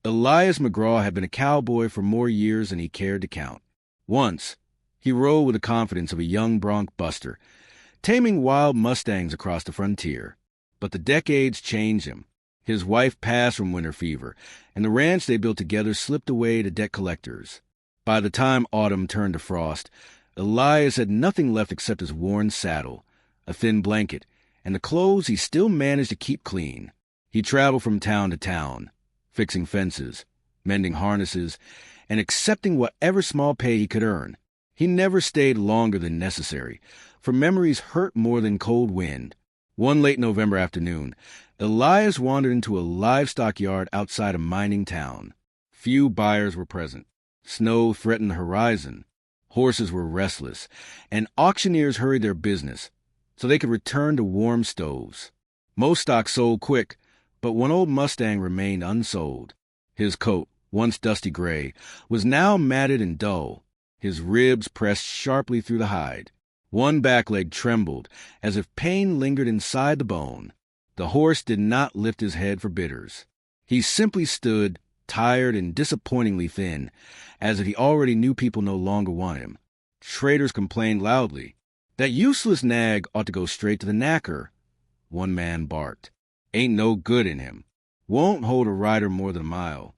Elias McGraw had been a cowboy for more years than he cared to count. Once, he rode with the confidence of a young bronc buster, taming wild mustangs across the frontier. But the decades changed him. His wife passed from winter fever, and the ranch they built together slipped away to debt collectors. By the time autumn turned to frost, Elias had nothing left except his worn saddle, a thin blanket, and the clothes he still managed to keep clean. He traveled from town to town, fixing fences, mending harnesses, and accepting whatever small pay he could earn. He never stayed longer than necessary, for memories hurt more than cold wind. One late November afternoon, Elias wandered into a livestock yard outside a mining town. Few buyers were present. Snow threatened the horizon. Horses were restless, and auctioneers hurried their business so they could return to warm stoves. Most stock sold quick, but one old Mustang remained unsold. His coat, once dusty gray, was now matted and dull. His ribs pressed sharply through the hide. One back leg trembled, as if pain lingered inside the bone. The horse did not lift his head for bidders. He simply stood, tired and disappointingly thin, as if he already knew people no longer wanted him. Traders complained loudly. "That useless nag ought to go straight to the knacker," one man barked. "Ain't no good in him. Won't hold a rider more than a mile."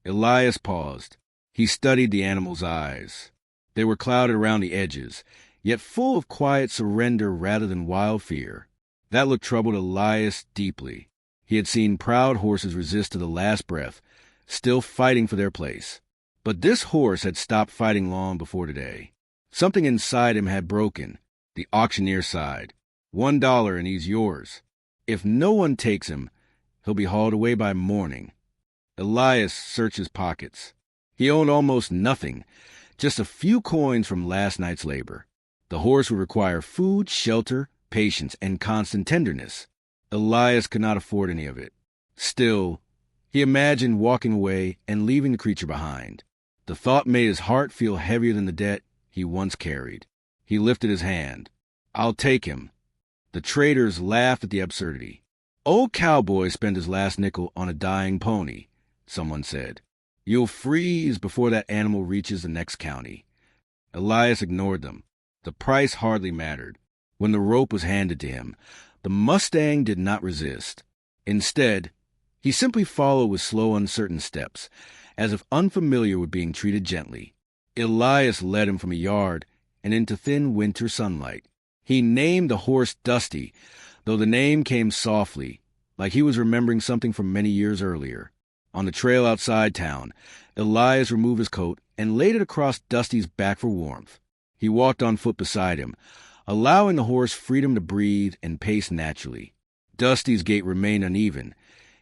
Elias paused. He studied the animal's eyes. They were clouded around the edges, yet full of quiet surrender rather than wild fear. That look troubled Elias deeply. He had seen proud horses resist to the last breath, still fighting for their place. But this horse had stopped fighting long before today. Something inside him had broken. The auctioneer sighed. $1 and he's yours. If no one takes him, he'll be hauled away by morning. Elias searched his pockets. He owned almost nothing, just a few coins from last night's labor. The horse would require food, shelter, patience, and constant tenderness. Elias could not afford any of it. Still, he imagined walking away and leaving the creature behind. The thought made his heart feel heavier than the debt he once carried. He lifted his hand. "I'll take him." The traders laughed at the absurdity. "Old Cowboy spent his last nickel on a dying pony," someone said. "You'll freeze before that animal reaches the next county." Elias ignored them. The price hardly mattered. When the rope was handed to him, the Mustang did not resist. Instead, he simply followed with slow, uncertain steps, as if unfamiliar with being treated gently. Elias led him from a yard and into thin winter sunlight. He named the horse Dusty, though the name came softly, like he was remembering something from many years earlier. On the trail outside town, Elias removed his coat and laid it across Dusty's back for warmth. He walked on foot beside him, allowing the horse freedom to breathe and pace naturally. Dusty's gait remained uneven,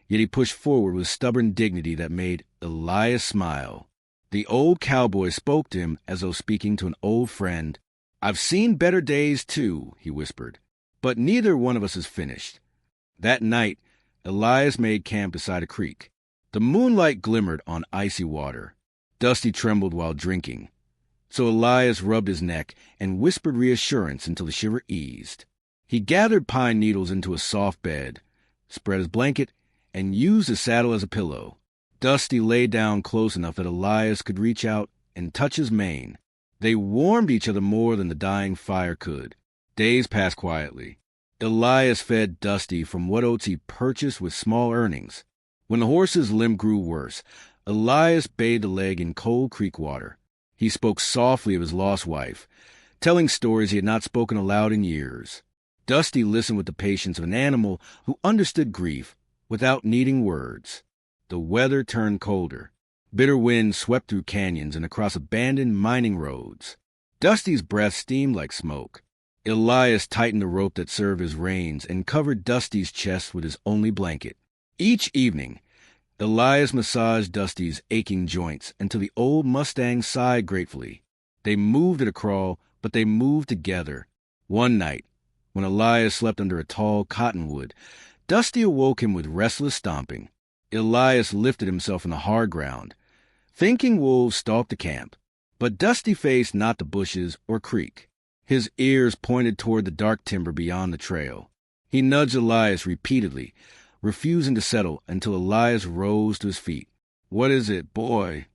yet he pushed forward with stubborn dignity that made Elias smile. The old cowboy spoke to him as though speaking to an old friend. "I've seen better days, too," he whispered, "but neither one of us is finished." That night, Elias made camp beside a creek. The moonlight glimmered on icy water. Dusty trembled while drinking, so Elias rubbed his neck and whispered reassurance until the shiver eased. He gathered pine needles into a soft bed, spread his blanket, and used his saddle as a pillow. Dusty lay down close enough that Elias could reach out and touch his mane. They warmed each other more than the dying fire could. Days passed quietly. Elias fed Dusty from what oats he purchased with small earnings. When the horse's limp grew worse, Elias bathed the leg in cold creek water. He spoke softly of his lost wife, telling stories he had not spoken aloud in years. Dusty listened with the patience of an animal who understood grief without needing words. The weather turned colder. Bitter winds swept through canyons and across abandoned mining roads. Dusty's breath steamed like smoke. Elias tightened the rope that served as reins and covered Dusty's chest with his only blanket. Each evening, Elias massaged Dusty's aching joints until the old Mustang sighed gratefully. They moved at a crawl, but they moved together. One night, when Elias slept under a tall cottonwood, Dusty awoke him with restless stomping. Elias lifted himself from the hard ground. Thinking wolves stalked the camp, but Dusty faced not the bushes or creek. His ears pointed toward the dark timber beyond the trail. He nudged Elias repeatedly, refusing to settle until Elias rose to his feet. "What is it, boy?"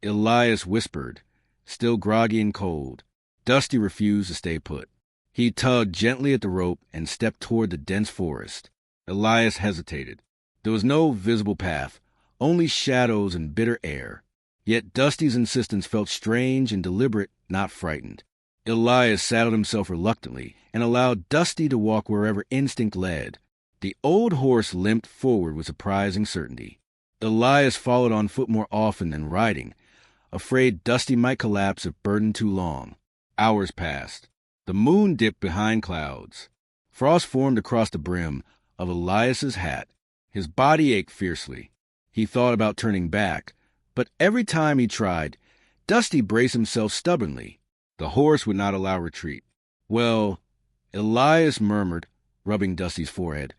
Elias whispered, still groggy and cold. Dusty refused to stay put. He tugged gently at the rope and stepped toward the dense forest. Elias hesitated. There was no visible path, only shadows and bitter air. Yet Dusty's insistence felt strange and deliberate, not frightened. Elias saddled himself reluctantly and allowed Dusty to walk wherever instinct led. The old horse limped forward with surprising certainty. Elias followed on foot more often than riding, afraid Dusty might collapse if burdened too long. Hours passed. The moon dipped behind clouds. Frost formed across the brim of Elias's hat. His body ached fiercely. He thought about turning back, but every time he tried, Dusty braced himself stubbornly. The horse would not allow retreat. "Well," Elias murmured, rubbing Dusty's forehead,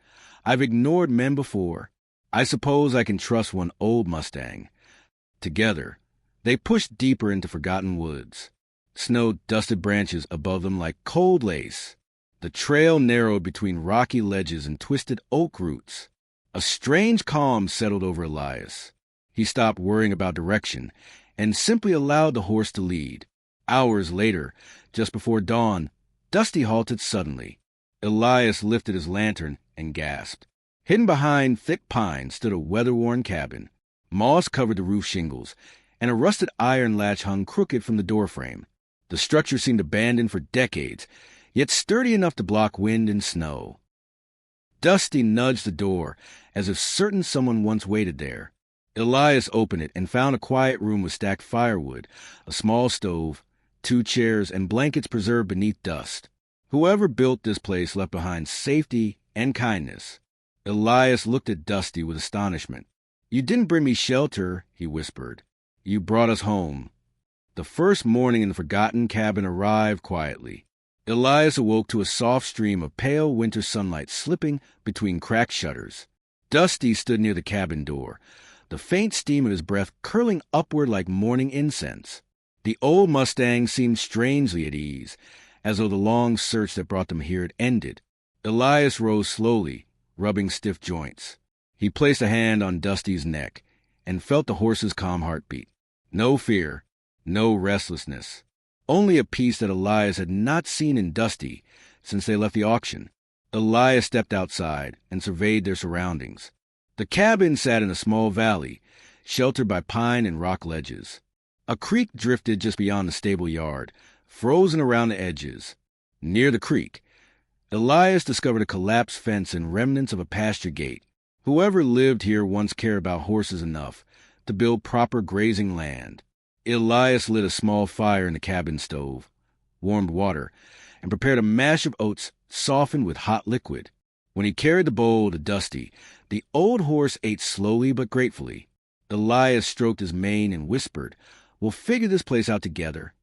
"I've ignored men before. I suppose I can trust one old Mustang." Together, they pushed deeper into forgotten woods. Snow dusted branches above them like cold lace. The trail narrowed between rocky ledges and twisted oak roots. A strange calm settled over Elias. He stopped worrying about direction and simply allowed the horse to lead. Hours later, just before dawn, Dusty halted suddenly. Elias lifted his lantern and gasped. Hidden behind thick pines stood a weather-worn cabin. Moss covered the roof shingles, and a rusted iron latch hung crooked from the doorframe. The structure seemed abandoned for decades, yet sturdy enough to block wind and snow. Dusty nudged the door, as if certain someone once waited there. Elias opened it and found a quiet room with stacked firewood, a small stove, 2 chairs, and blankets preserved beneath dust. Whoever built this place left behind safety and kindness. Elias looked at Dusty with astonishment. "You didn't bring me shelter," he whispered. "You brought us home." The first morning in the forgotten cabin arrived quietly. Elias awoke to a soft stream of pale winter sunlight slipping between cracked shutters. Dusty stood near the cabin door, the faint steam of his breath curling upward like morning incense. The old Mustang seemed strangely at ease, as though the long search that brought them here had ended. Elias rose slowly, rubbing stiff joints. He placed a hand on Dusty's neck and felt the horse's calm heartbeat. No fear, no restlessness. Only a peace that Elias had not seen in Dusty since they left the auction. Elias stepped outside and surveyed their surroundings. The cabin sat in a small valley, sheltered by pine and rock ledges. A creek drifted just beyond the stable yard, frozen around the edges. Near the creek, Elias discovered a collapsed fence and remnants of a pasture gate. Whoever lived here once cared about horses enough to build proper grazing land. Elias lit a small fire in the cabin stove, warmed water, and prepared a mash of oats softened with hot liquid. When he carried the bowl to Dusty, the old horse ate slowly but gratefully. Elias stroked his mane and whispered, "We'll figure this place out together."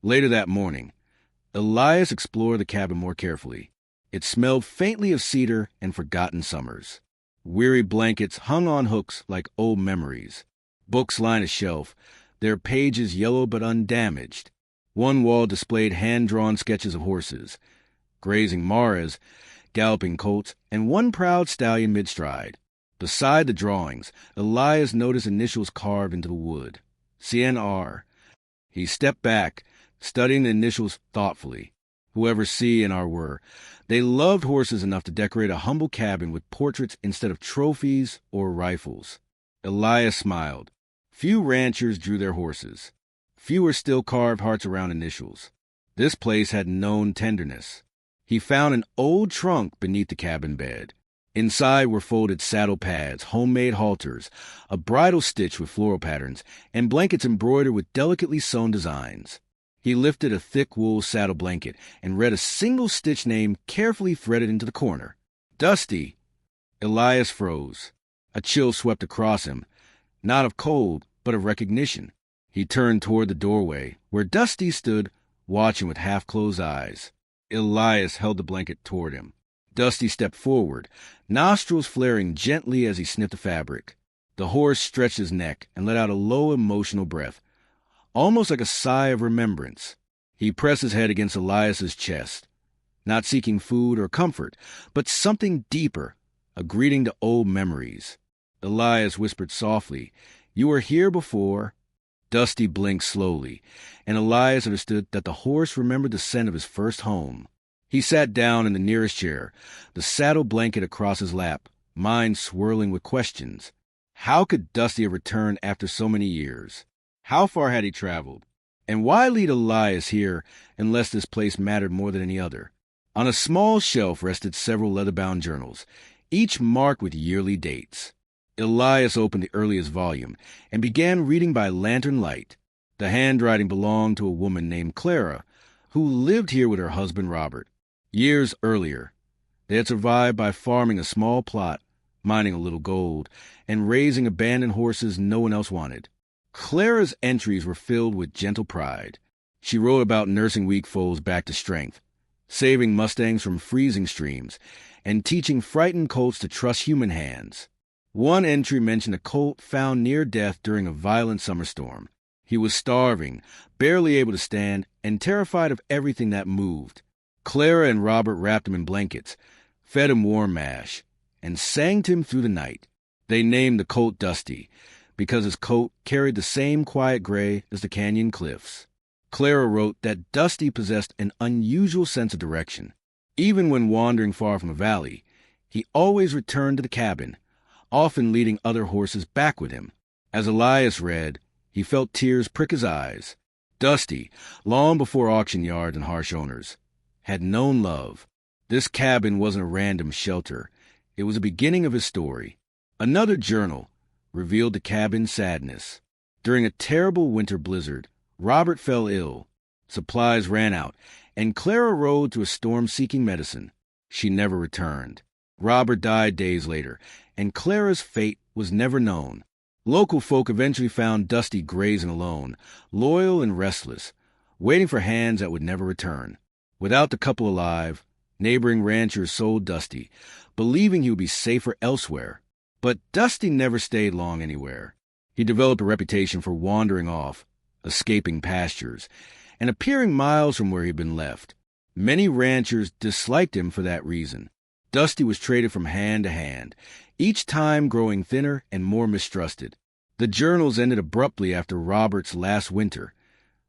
Later that morning, Elias explored the cabin more carefully. It smelled faintly of cedar and forgotten summers. Weary blankets hung on hooks like old memories. Books lined a shelf, their pages yellow but undamaged. One wall displayed hand-drawn sketches of horses, grazing mares, galloping colts, and one proud stallion mid-stride. Beside the drawings, Elias noticed initials carved into the wood. CNR. He stepped back, studying the initials thoughtfully. Whoever C and R were, they loved horses enough to decorate a humble cabin with portraits instead of trophies or rifles. Elias smiled. Few ranchers drew their horses. Fewer still carved hearts around initials. This place had known tenderness. He found an old trunk beneath the cabin bed. Inside were folded saddle pads, homemade halters, a bridle stitch with floral patterns, and blankets embroidered with delicately sewn designs. He lifted a thick wool saddle blanket and read a single stitch name carefully threaded into the corner. Dusty. Elias froze. A chill swept across him, not of cold, but of recognition. He turned toward the doorway, where Dusty stood, watching with half-closed eyes. Elias held the blanket toward him. Dusty stepped forward, nostrils flaring gently as he sniffed the fabric. The horse stretched his neck and let out a low, emotional breath, almost like a sigh of remembrance. He pressed his head against Elias's chest, not seeking food or comfort, but something deeper, a greeting to old memories. Elias whispered softly, "You were here before." Dusty blinked slowly, and Elias understood that the horse remembered the scent of his first home. He sat down in the nearest chair, the saddle blanket across his lap, mind swirling with questions. How could Dusty have returned after so many years? How far had he traveled? And why lead Elias here unless this place mattered more than any other? On a small shelf rested several leather-bound journals, each marked with yearly dates. Elias opened the earliest volume and began reading by lantern light. The handwriting belonged to a woman named Clara, who lived here with her husband Robert. Years earlier, they had survived by farming a small plot, mining a little gold, and raising abandoned horses no one else wanted. Clara's entries were filled with gentle pride. She wrote about nursing weak foals back to strength, saving mustangs from freezing streams, and teaching frightened colts to trust human hands. One entry mentioned a colt found near death during a violent summer storm. He was starving, barely able to stand, and terrified of everything that moved. Clara and Robert wrapped him in blankets, fed him warm mash, and sang to him through the night. They named the colt Dusty, because his coat carried the same quiet gray as the canyon cliffs. Clara wrote that Dusty possessed an unusual sense of direction. Even when wandering far from a valley, he always returned to the cabin, often leading other horses back with him. As Elias read, he felt tears prick his eyes. Dusty, long before auction yards and harsh owners, had known love. This cabin wasn't a random shelter. It was the beginning of his story. Another journal revealed the cabin's sadness. During a terrible winter blizzard, Robert fell ill. Supplies ran out, and Clara rode to a storm seeking medicine. She never returned. Robert died days later, and Clara's fate was never known. Local folk eventually found Dusty grazing alone, loyal and restless, waiting for hands that would never return. Without the couple alive, neighboring ranchers sold Dusty, believing he would be safer elsewhere. But Dusty never stayed long anywhere. He developed a reputation for wandering off, escaping pastures, and appearing miles from where he'd been left. Many ranchers disliked him for that reason. Dusty was traded from hand to hand, each time growing thinner and more mistrusted. The journals ended abruptly after Robert's last winter,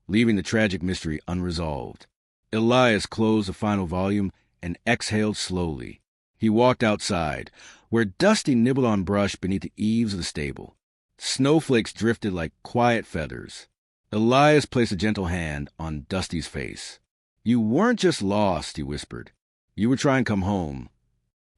leaving the tragic mystery unresolved. Elias closed the final volume and exhaled slowly. He walked outside, where Dusty nibbled on brush beneath the eaves of the stable. Snowflakes drifted like quiet feathers. Elias placed a gentle hand on Dusty's face. "You weren't just lost," he whispered. "You were trying to come home."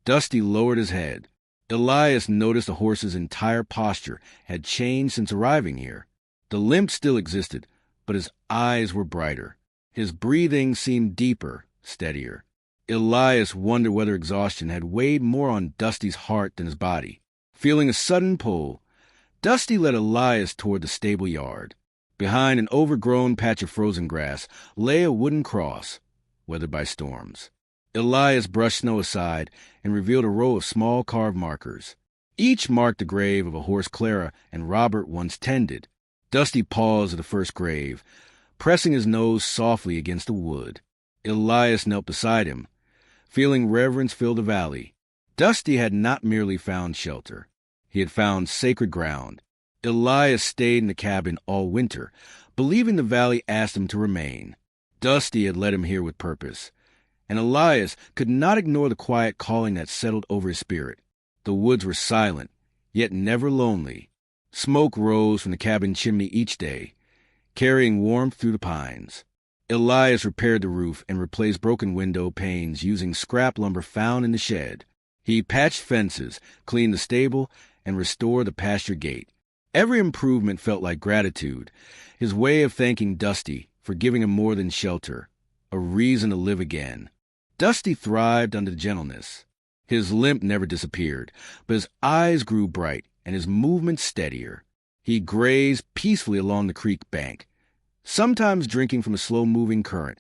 Dusty lowered his head. Elias noticed the horse's entire posture had changed since arriving here. The limp still existed, but his eyes were brighter. His breathing seemed deeper, steadier. Elias wondered whether exhaustion had weighed more on Dusty's heart than his body. Feeling a sudden pull, Dusty led Elias toward the stable yard. Behind an overgrown patch of frozen grass lay a wooden cross, weathered by storms. Elias brushed snow aside and revealed a row of small carved markers. Each marked the grave of a horse Clara and Robert once tended. Dusty paused at the first grave, pressing his nose softly against the wood. Elias knelt beside him, feeling reverence fill the valley. Dusty had not merely found shelter. He had found sacred ground. Elias stayed in the cabin all winter, believing the valley asked him to remain. Dusty had led him here with purpose, and Elias could not ignore the quiet calling that settled over his spirit. The woods were silent, yet never lonely. Smoke rose from the cabin chimney each day, carrying warmth through the pines. Elias repaired the roof and replaced broken window panes using scrap lumber found in the shed. He patched fences, cleaned the stable, and restored the pasture gate. Every improvement felt like gratitude, his way of thanking Dusty for giving him more than shelter, a reason to live again. Dusty thrived under the gentleness. His limp never disappeared, but his eyes grew bright and his movements steadier. He grazed peacefully along the creek bank, sometimes drinking from a slow-moving current,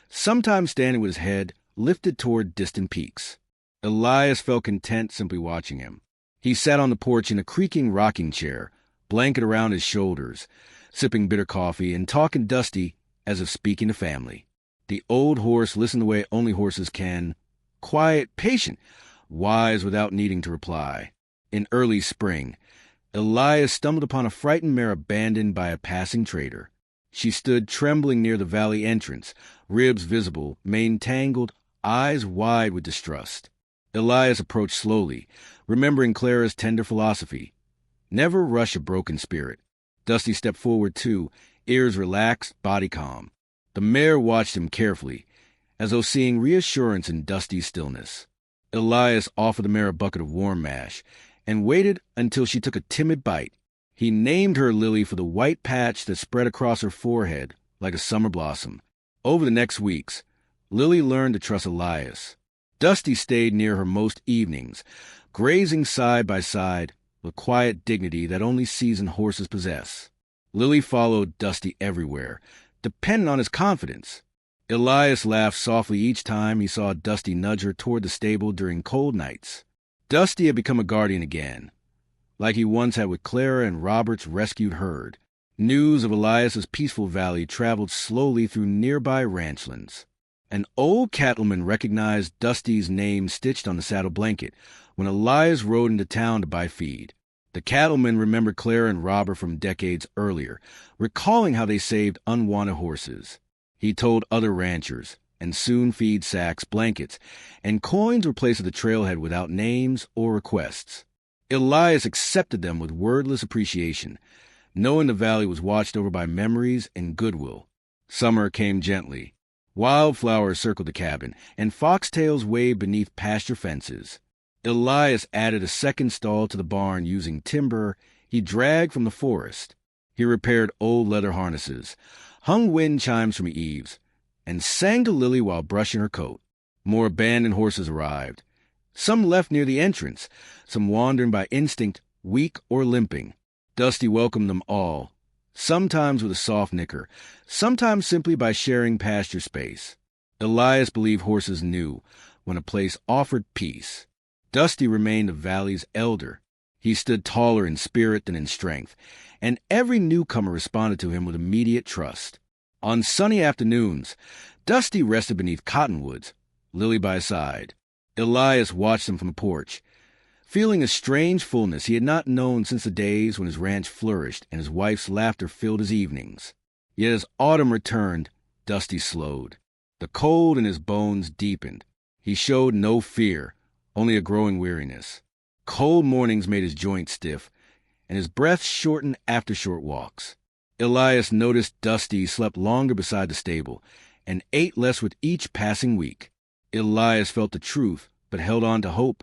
sometimes standing with his head lifted toward distant peaks. Elias felt content simply watching him. He sat on the porch in a creaking rocking chair, blanket around his shoulders, sipping bitter coffee and talking Dusty as if speaking to family. The old horse listened the way only horses can, quiet, patient, wise without needing to reply. In early spring, Elias stumbled upon a frightened mare abandoned by a passing trader. She stood trembling near the valley entrance, ribs visible, mane tangled, eyes wide with distrust. Elias approached slowly, remembering Clara's tender philosophy. Never rush a broken spirit. Dusty stepped forward too, ears relaxed, body calm. The mare watched him carefully, as though seeing reassurance in Dusty's stillness. Elias offered the mare a bucket of warm mash, and waited until she took a timid bite. He named her Lily for the white patch that spread across her forehead like a summer blossom. Over the next weeks, Lily learned to trust Elias. Dusty stayed near her most evenings, grazing side by side with quiet dignity that only seasoned horses possess. Lily followed Dusty everywhere, dependent on his confidence. Elias laughed softly each time he saw Dusty nudge her toward the stable during cold nights. Dusty had become a guardian again, like he once had with Clara and Robert's rescued herd. News of Elias's peaceful valley traveled slowly through nearby ranchlands. An old cattleman recognized Dusty's name stitched on the saddle blanket when Elias rode into town to buy feed. The cattleman remembered Clara and Robert from decades earlier, recalling how they saved unwanted horses. He told other ranchers, and soon feed sacks, blankets, and coins were placed at the trailhead without names or requests. Elias accepted them with wordless appreciation, knowing the valley was watched over by memories and goodwill. Summer came gently. Wildflowers circled the cabin, and foxtails waved beneath pasture fences. Elias added a second stall to the barn using timber he dragged from the forest. He repaired old leather harnesses, hung wind chimes from eaves, and sang to Lily while brushing her coat. More abandoned horses arrived. Some left near the entrance, some wandering by instinct, weak or limping. Dusty welcomed them all, sometimes with a soft nicker, sometimes simply by sharing pasture space. Elias believed horses knew when a place offered peace. Dusty remained the valley's elder. He stood taller in spirit than in strength, and every newcomer responded to him with immediate trust. On sunny afternoons, Dusty rested beneath cottonwoods, Lily by his side. Elias watched him from the porch, feeling a strange fullness he had not known since the days when his ranch flourished and his wife's laughter filled his evenings. Yet as autumn returned, Dusty slowed. The cold in his bones deepened. He showed no fear, only a growing weariness. Cold mornings made his joints stiff, and his breath shortened after short walks. Elias noticed Dusty slept longer beside the stable, and ate less with each passing week. Elias felt the truth, but held on to hope,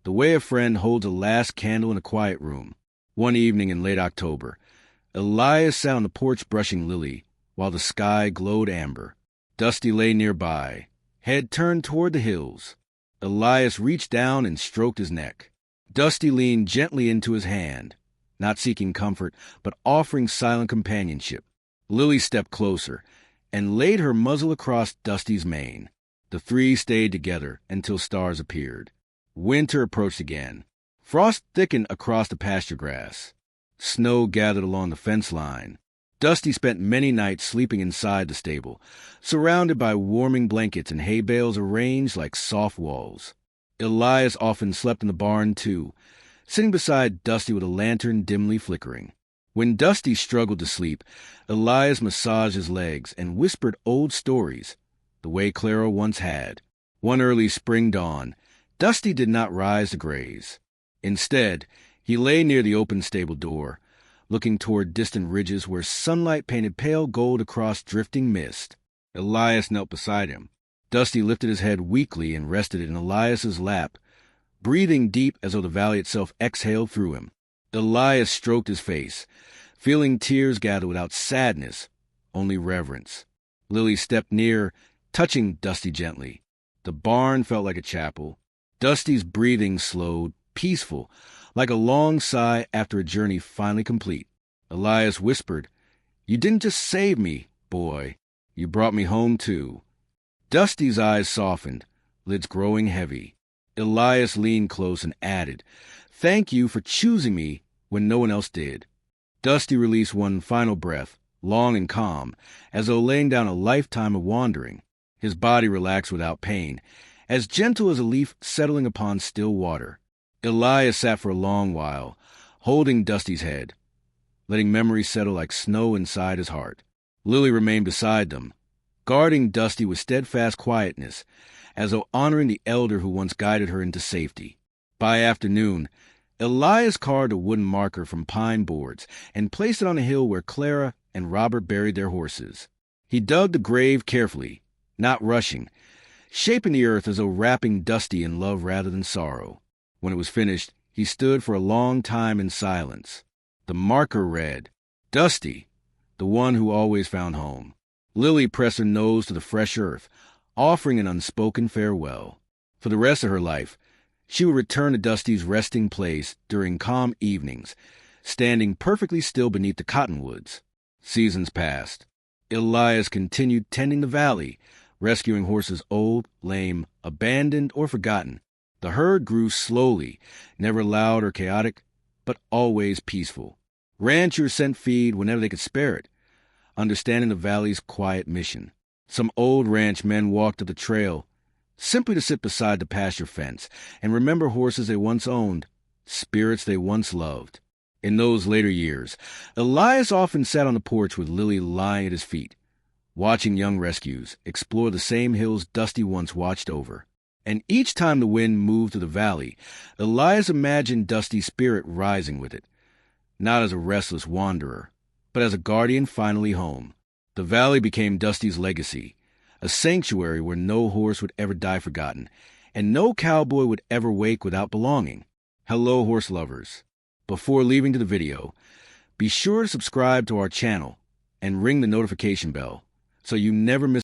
the way a friend holds a last candle in a quiet room. One evening in late October, Elias sat on the porch brushing Lily, while the sky glowed amber. Dusty lay nearby, head turned toward the hills. Elias reached down and stroked his neck. Dusty leaned gently into his hand, not seeking comfort, but offering silent companionship. Lily stepped closer and laid her muzzle across Dusty's mane. The three stayed together until stars appeared. Winter approached again. Frost thickened across the pasture grass. Snow gathered along the fence line. Dusty spent many nights sleeping inside the stable, surrounded by warming blankets and hay bales arranged like soft walls. Elias often slept in the barn, too, sitting beside Dusty with a lantern dimly flickering. When Dusty struggled to sleep, Elias massaged his legs and whispered old stories, the way Clara once had. One early spring dawn, Dusty did not rise to graze. Instead, he lay near the open stable door, looking toward distant ridges where sunlight painted pale gold across drifting mist. Elias knelt beside him. Dusty lifted his head weakly and rested in Elias's lap, breathing deep as though the valley itself exhaled through him. Elias stroked his face, feeling tears gather without sadness, only reverence. Lily stepped near, touching Dusty gently. The barn felt like a chapel. Dusty's breathing slowed, peaceful, like a long sigh after a journey finally complete. Elias whispered, "You didn't just save me, boy. You brought me home, too." Dusty's eyes softened, lids growing heavy. Elias leaned close and added, "Thank you for choosing me when no one else did." Dusty released one final breath, long and calm, as though laying down a lifetime of wandering. His body relaxed without pain, as gentle as a leaf settling upon still water. Elias sat for a long while, holding Dusty's head, letting memories settle like snow inside his heart. Lily remained beside them, guarding Dusty with steadfast quietness, as though honoring the elder who once guided her into safety. By afternoon, Elias carved a wooden marker from pine boards and placed it on a hill where Clara and Robert buried their horses. He dug the grave carefully, not rushing, shaping the earth as though wrapping Dusty in love rather than sorrow. When it was finished, he stood for a long time in silence. The marker read, "Dusty, the one who always found home." Lily pressed her nose to the fresh earth, offering an unspoken farewell. For the rest of her life, she would return to Dusty's resting place during calm evenings, standing perfectly still beneath the cottonwoods. Seasons passed. Elias continued tending the valley, rescuing horses old, lame, abandoned, or forgotten. The herd grew slowly, never loud or chaotic, but always peaceful. Ranchers sent feed whenever they could spare it, understanding the valley's quiet mission. Some old ranch men walked up the trail, simply to sit beside the pasture fence and remember horses they once owned, spirits they once loved. In those later years, Elias often sat on the porch with Lily lying at his feet, watching young rescues explore the same hills Dusty once watched over. And each time the wind moved through the valley, Elias imagined Dusty's spirit rising with it, not as a restless wanderer, but as a guardian finally home. The valley became Dusty's legacy, a sanctuary where no horse would ever die forgotten, and no cowboy would ever wake without belonging. Hello, horse lovers. Before leaving to the video, be sure to subscribe to our channel and ring the notification bell so you never miss